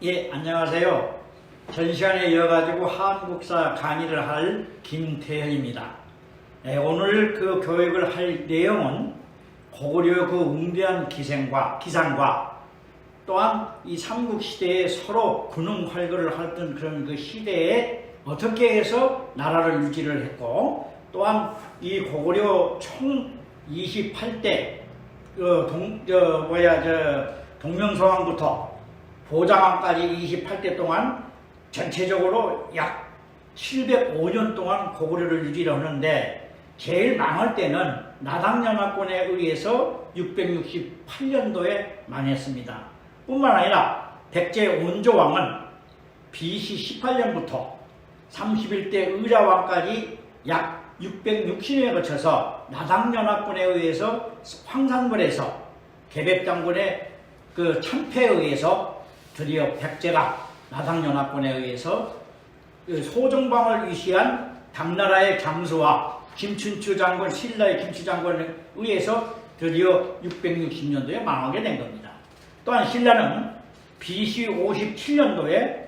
예, 안녕하세요. 전 시간에 이어가지고 한국사 강의를 할 김태현입니다. 오늘 그 교육을 할 내용은 고구려 그 웅대한 기상과 또한 이 삼국시대에 서로 군웅활거를 하던 그런 그 시대에 어떻게 해서 나라를 유지를 했고, 또한 이 고구려 총 28대 동명서왕부터 보장왕까지 28대 동안 전체적으로 약 705년 동안 고구려를 유지를 하는데, 제일 망할 때는 나당연합군에 의해서 668년도에 망했습니다. 뿐만 아니라 백제 온조왕은 BC 18년부터 31대 의자왕까지 약 660년에 거쳐서 나당연합군에 의해서 황산벌에서 계백장군의 그 참패에 의해서 드디어 백제가 나당연합군에 의해서 소정방을 위시한 당나라의 장수와 김춘추 장군, 신라의 김춘추 장군에 의해서 드디어 660년도에 망하게 된 겁니다. 또한 신라는 BC 57년도에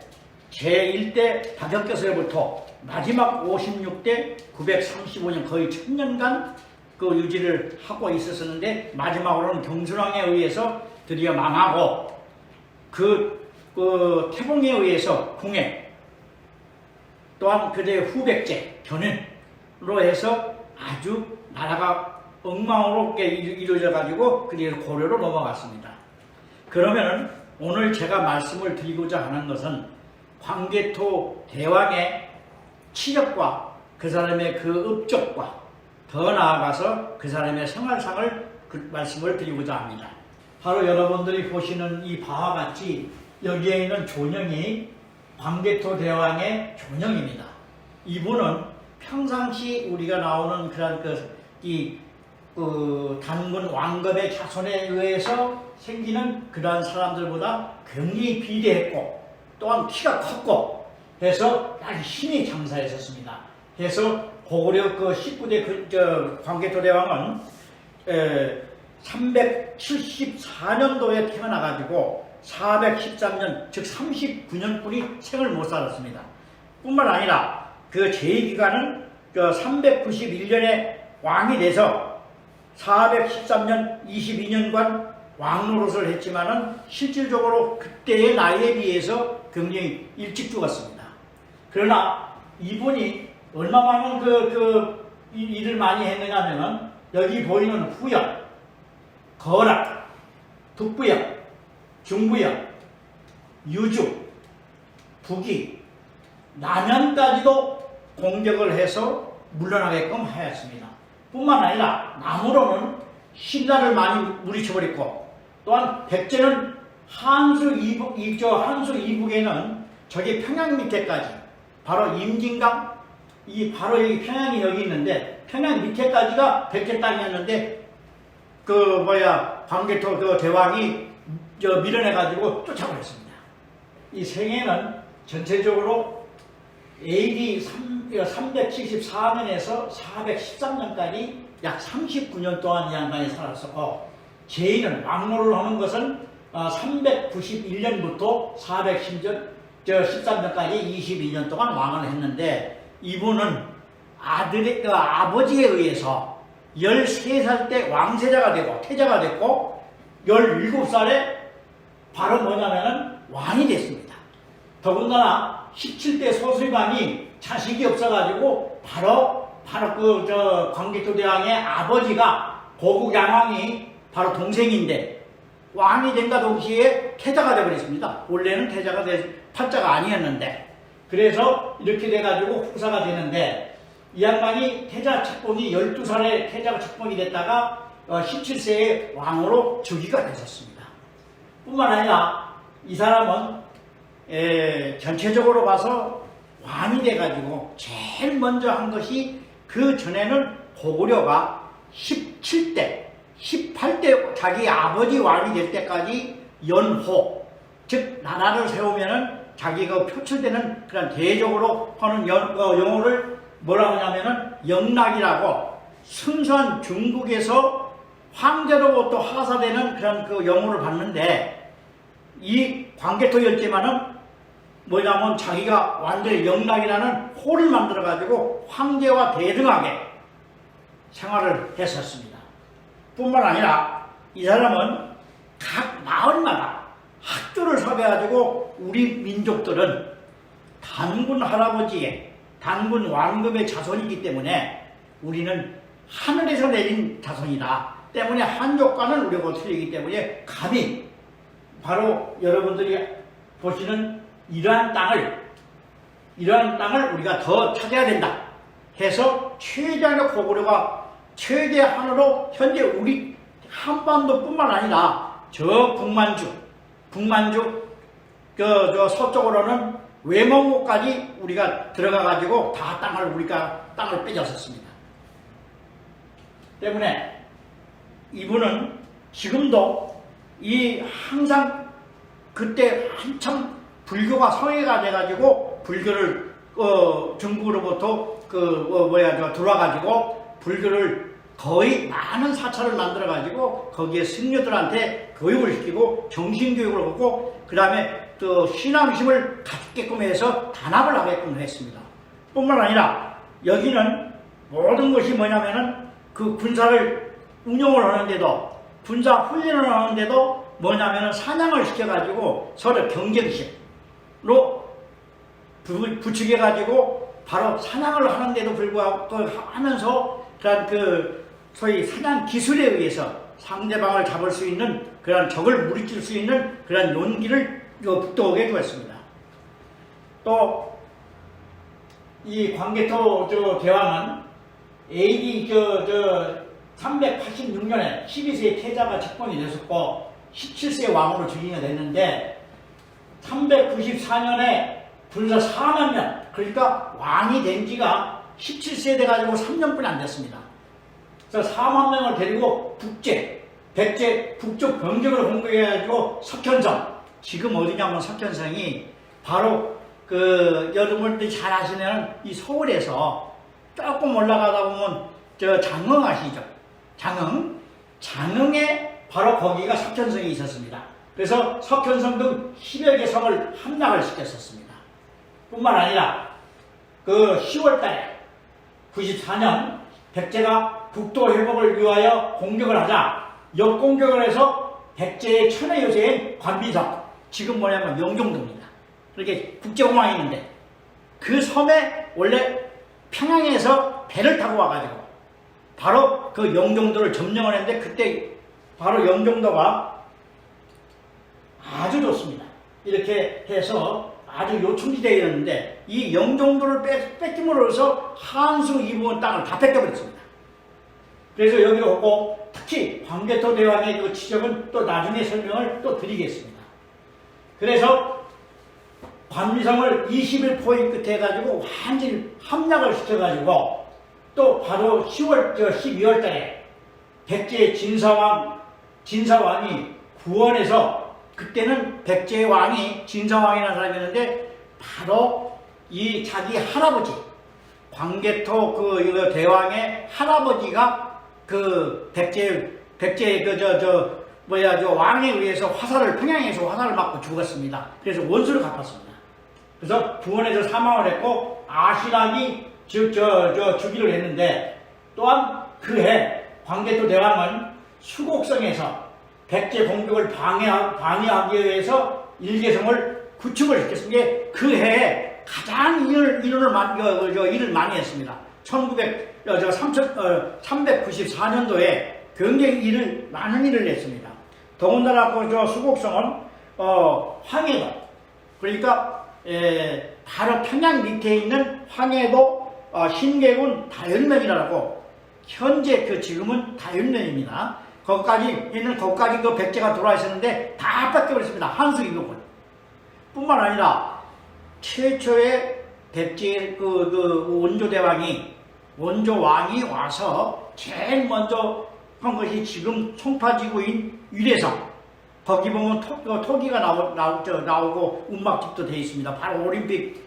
제1대 다격교서로부터 마지막 56대 935년 거의 1000년간 그 유지를 하고 있었는데, 마지막으로는 경순왕에 의해서 드디어 망하고, 그 태봉에 의해서 궁예, 또한 그대의 후백제 견인으로 해서 아주 나라가 엉망으로 이루어져 가지고 그대로 고려로 넘어갔습니다. 그러면 오늘 제가 말씀을 드리고자 하는 것은 광개토 대왕의 치력과 그 사람의 그 업적과 더 나아가서 그 사람의 생활상을 말씀을 드리고자 합니다. 바로 여러분들이 보시는 이 바와 같이 여기에 있는 존형이 광개토 대왕의 존형입니다. 이분은 평상시 우리가 나오는 그런 단군 왕급의 자손에 의해서 생기는 그러한 사람들보다 굉장히 비대했고, 또한 키가 컸고 해서 아주 힘이 장사했었습니다. 해서 고구려 그 19대 광개토 대왕은 374년도에 태어나가지고 413년, 즉 39년뿐이 생을 못 살았습니다. 뿐만 아니라 그 재위기간은 391년에 왕이 돼서 413년 22년간 왕노릇을 했지만은 실질적으로 그때의 나이에 비해서 굉장히 일찍 죽었습니다. 그러나 이분이 얼마만큼 일을 많이 했느냐 하면은, 여기 보이는 후영, 거락, 북부영, 중부영, 유주, 북이, 남현까지도 공격을 해서 물러나게끔 하였습니다. 뿐만 아니라 남으로는 신라를 많이 물리쳐버렸고, 또한 백제는 한수 이북에는 저기 평양 밑에까지, 바로 임진강, 바로 여기 평양이 여기 있는데, 평양 밑에까지가 백제 땅이었는데, 광개토 그 대왕이 밀어내가지고 쫓아버렸습니다. 이 생애는 전체적으로 AD 374년에서 413년까지 약 39년 동안 이 양반이 살았었고, 제인은 왕노를 하는 것은 391년부터 413년까지 22년 동안 왕을 했는데, 이분은 아버지에 의해서 13살 때 왕세자가 되고 태자가 됐고, 17살에 바로 뭐냐면은 왕이 됐습니다. 더군다나 17대 소수관이 자식이 없어가지고 바로 광개토 대왕의 아버지가 고국양왕이 바로 동생인데, 왕이 된과 동시에 태자가 되어버렸습니다. 원래는 태자가 팔자가 아니었는데, 그래서 이렇게 돼가지고 후사가 되는데, 이 양반이 태자 책봉이 12살에 태자가 책봉이 됐다가 17세에 왕으로 즉위가 됐었습니다. 뿐만 아니라 이 사람은 전체적으로 봐서 왕이 돼가지고 제일 먼저 한 것이, 그 전에는 고구려가 17대, 18대 자기 아버지 왕이 될 때까지 연호, 즉 나라를 세우면은 자기가 표출되는 그런 대적으로 하는 영호를 뭐라고 하냐면은 영락이라고, 순수한 중국에서 황제로부터 하사되는 그런 그 영호를 받는데, 이 광개토 열제만은 뭐냐면 자기가 완전히 영락이라는 호를 만들어가지고 황제와 대등하게 생활을 했었습니다. 뿐만 아니라 이 사람은 각 마을마다 학교를 섭외가지고 우리 민족들은 단군 할아버지의 단군 왕급의 자손이기 때문에 우리는 하늘에서 내린 자손이다 때문에 한족과는 우리하고 틀리기 때문에 감히 바로 여러분들이 보시는 이러한 땅을 우리가 더 찾아야 된다 해서 최장의 고구려가 최대한으로 현재 우리 한반도뿐만 아니라 저 북만주 저 서쪽으로는 외몽호까지 우리가 들어가 가지고 다 땅을 빼앗았습니다. 때문에 이분은 지금도 항상 그때 한참 불교가 성회가 돼가지고 불교를 중국으로부터 들어와가지고 불교를 거의 많은 사찰을 만들어가지고 거기에 승려들한테 교육을 시키고 정신교육을 하고 그 다음에 또 신앙심을 갖게끔 해서 단합을 하게끔 했습니다. 뿐만 아니라 여기는 모든 것이 뭐냐면은 그 군사를 운영을 하는데도 군사 훈련을 하는데도 뭐냐면은 사냥을 시켜가지고 서로 경쟁심으로 부추겨가지고 바로 사냥을 하는데도 불구하고 하면서 그런 소위 사냥 기술에 의해서 상대방을 잡을 수 있는 그런 적을 물리칠 수 있는 그런 용기를 북돋게 되었습니다. 또 이 광개토 대왕은 AD 386년에 12세의 태자가 책봉이 됐었고 17세 왕으로 즉위가 됐는데 394년에 불사 4만 년 그러니까 왕이 된 지가 17세 돼가지고 3년뿐이 안 됐습니다. 그래서 4만 명을 데리고 백제 북쪽 병적을 공격해가지고 석현성 지금 어디냐면 석현성이 바로 여러분들이 잘 아시는 이 서울에서 조금 올라가다 보면 저 장흥 아시죠? 장흥에 바로 거기가 석현성이 있었습니다. 그래서 석현성 등 10여 개 성을 함락을 시켰었습니다. 뿐만 아니라 10월 달에 94년 백제가 국도 회복을 위하여 공격을 하자 역공격을 해서 백제의 천의 요새인 관비성 지금 뭐냐면 영종도입니다. 그렇게 국제공항이 있는데 그 섬에 원래 평양에서 배를 타고 와가지고 바로 그 영종도를 점령을 했는데 그때 바로 영종도가 아주 좋습니다. 이렇게 해서 아주 요충지대였는데 이 영종도를 뺏김으로써 한수 이부원 땅을 다 뺏겨버렸습니다. 그래서 여기로 오고 특히 광개토 대왕의 그 지적은 또 나중에 설명을 또 드리겠습니다. 그래서 관미성을 20일 포획 끝에 해가지고 완전히 함락을 시켜가지고 또 바로 12월 달에 백제의 진사왕이 구원해서 그때는 백제의 왕이 진사왕이라는 사람이었는데 바로 이 자기 할아버지 광개토 대왕의 할아버지가 백제의 왕에 의해서 평양에서 화살을 맞고 죽었습니다. 그래서 원수를 갚았습니다. 그래서 구원해서 사망을 했고 아신학이 즉주기를 했는데 또한 그해 광개토 대왕은 수곡성에서 백제 공격을 방해하기 위해서 일개성을 구축을 시켰습니다. 그 해에 가장 일을 많이 했습니다. 394년도에 굉장히 많은 일을 했습니다. 더군다나 수곡성은 황해도 그러니까 바로 평양 밑에 있는 황해도 신계군 다연면이라고 현재 지금은 다연면입니다. 거기까지 그 백제가 들어와 있었는데 다 뺏겨버렸습니다. 한수 이복을. 뿐만 아니라 최초의 백제 원조왕이 와서 제일 먼저 한 것이 지금 송파지구인 유례성. 거기 보면 토기가 나오고 운막집도 되어 있습니다. 바로 올림픽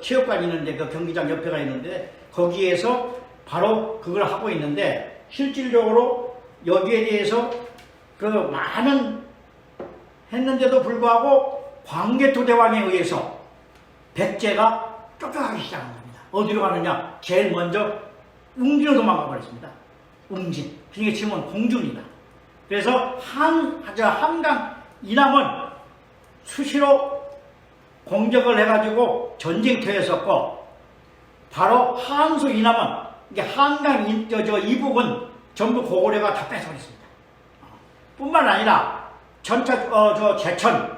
체육관이 있는데 그 경기장 옆에가 있는데 거기에서 바로 그걸 하고 있는데 실질적으로 여기에 대해서 많은 했는데도 불구하고 광개토대왕에 의해서 백제가 쫓아가기 시작한 겁니다. 어디로 가느냐? 제일 먼저 웅진으로 도망가 버렸습니다. 웅진. 그게 지금은 공주입니다. 그래서 한강 이남은 수시로 공격을 해가지고 전쟁터였었고, 바로 한수 이남은 이게 한강 이북은 전부 고구려가 다 뺏어버렸습니다. 뿐만 아니라 제천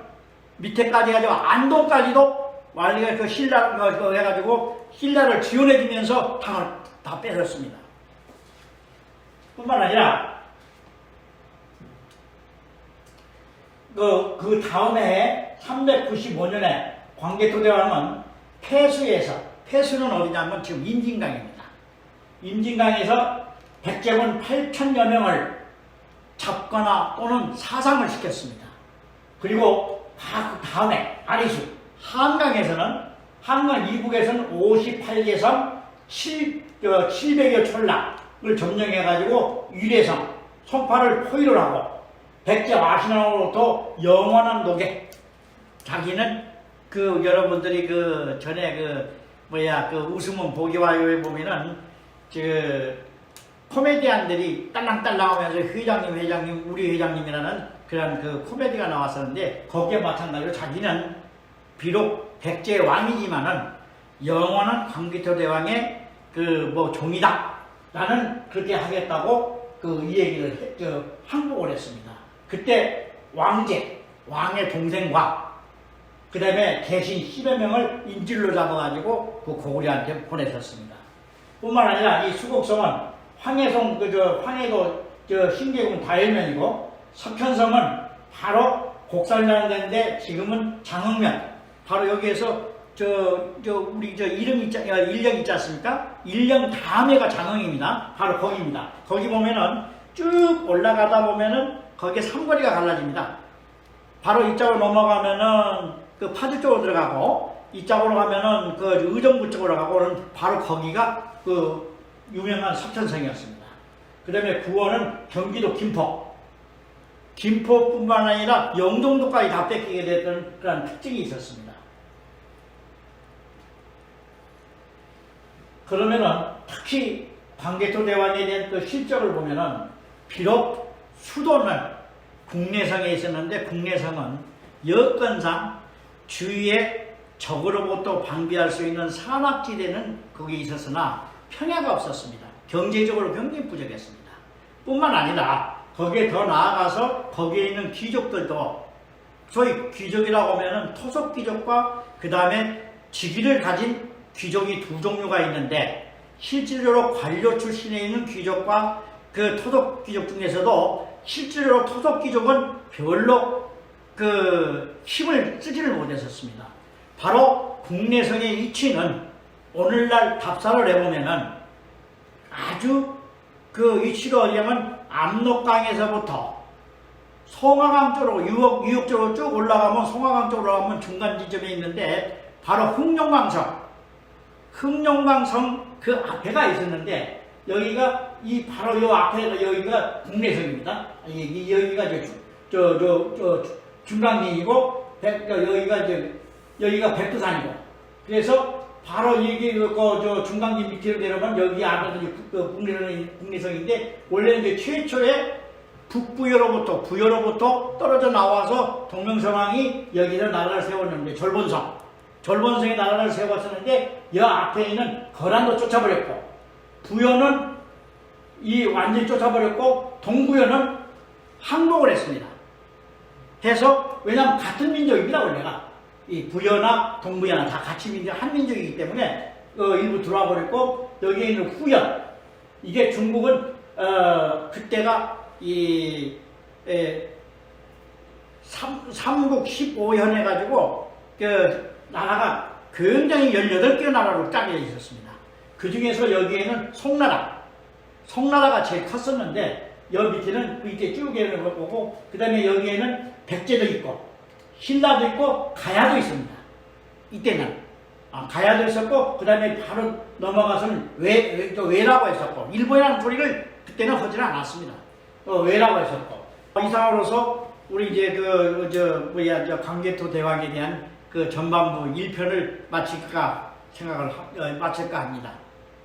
밑에까지 가지고 안동까지도 완리가 그 신라를 해가지고 신라를 지원해주면서 다 뺏었습니다. 뿐만 아니라 그 다음에 395년에 광개토대왕은 폐수는 어디냐면 지금 임진강입니다. 임진강에서 백제군 8,000여 명을 잡거나 또는 사상을 시켰습니다. 그리고 그 다음에 아리수 한강 이북에서는 58개성 700여 촌락을 점령해가지고 유례성 송파를 포위를 하고 백제 와신왕으로부터 영원한 노개, 자기는 여러분들이 전에 웃음은 보기 와요에 보면은 코미디언들이 딸랑딸랑하면서 회장님 우리 회장님이라는 그런 코미디가 나왔었는데, 거기에 마찬가지로 자기는 비록 백제의 왕이지만은 영원한 광개토대왕의 종이다 라는 그렇게 하겠다고 이 얘기를 항복을 했습니다. 그때 왕의 동생과 그 다음에 대신 10여 명을 인질로 잡아가지고 고구려한테 보내셨습니다. 뿐만 아니라 이 수곡성은 황해도 신계군 다일면이고, 석현성은 바로 곡산이라는 데인데 지금은 장흥면, 바로 여기에서 우리 일령 있지 않습니까? 일령 다음에가 장흥입니다. 바로 거기입니다. 거기 보면은 쭉 올라가다 보면은 거기에 삼거리가 갈라집니다. 바로 이쪽으로 넘어가면은 파주 쪽으로 들어가고, 이쪽으로 가면은 의정부 쪽으로 가고는 바로 거기가 유명한 석천성이었습니다. 그 다음에 구원은 경기도 김포뿐만 아니라 영종도까지 다 뺏기게 됐던 그런 특징이 있었습니다. 그러면은 특히 광개토대왕에 대한 실적을 보면은, 비록 수도는 국내성에 있었는데 국내성은 여건상 주위에 적으로부터 방비할 수 있는 산악지대는 거기 있었으나 평야가 없었습니다. 경제적으로 굉장히 부족했습니다. 뿐만 아니라 거기에 더 나아가서 거기에 있는 귀족들도, 소위 귀족이라고 하면은 토속 귀족과 그 다음에 직위를 가진 귀족이 두 종류가 있는데, 실질적으로 관료 출신에 있는 귀족과 토속 귀족 중에서도 실질적으로 토속 귀족은 별로 힘을 쓰지를 못했었습니다. 바로 국내성의 위치는 오늘날 답사를 해보면은 아주 위치가 어디냐면 압록강에서부터 송화강 쪽으로 유역 쪽으로 쭉 올라가면, 송화강 쪽으로 올라가면 중간 지점에 있는데 바로 흥룡강성 그 앞에가 있었는데, 여기가 바로 요 앞에 여기가 국내성입니다. 여기가 중강진이고 여기가 백두산이고, 그래서 바로 이게 중강진 밑으로 내려오면 여기 앞에도 국내성인데, 원래는 최초의 부여로부터 떨어져 나와서 동명성왕이 여기를 나라를 세웠는데, 절본성에 나라를 세웠었는데, 이 앞에 있는 거란도 쫓아버렸고, 부여는 완전히 쫓아버렸고, 동부여는 항복을 했습니다. 해서, 왜냐하면 같은 민족입니다, 원래가. 이 부여나 동부여나 다 같이 한 민족이기 때문에 일부 들어와 버렸고, 여기에 있는 후연, 이게 중국은 그때가 삼국 15현 해가지고 나라가 굉장히 18개 나라로 짜져 있었습니다. 그 중에서 여기에는 송나라가 제일 컸었는데, 여기 밑에는 이렇게 쭉 있는 걸 보고, 그 다음에 여기에는 백제도 있고, 신라도 있고, 가야도 있습니다. 이때는. 가야도 있었고, 그 다음에 바로 넘어가서는 외라고 했었고, 일본이라는 소리를 그때는 하지는 않았습니다. 외라고 했었고, 이상으로서 우리 이제 저 광개토 대왕에 대한 그 전반부 1편을 마칠까 합니다.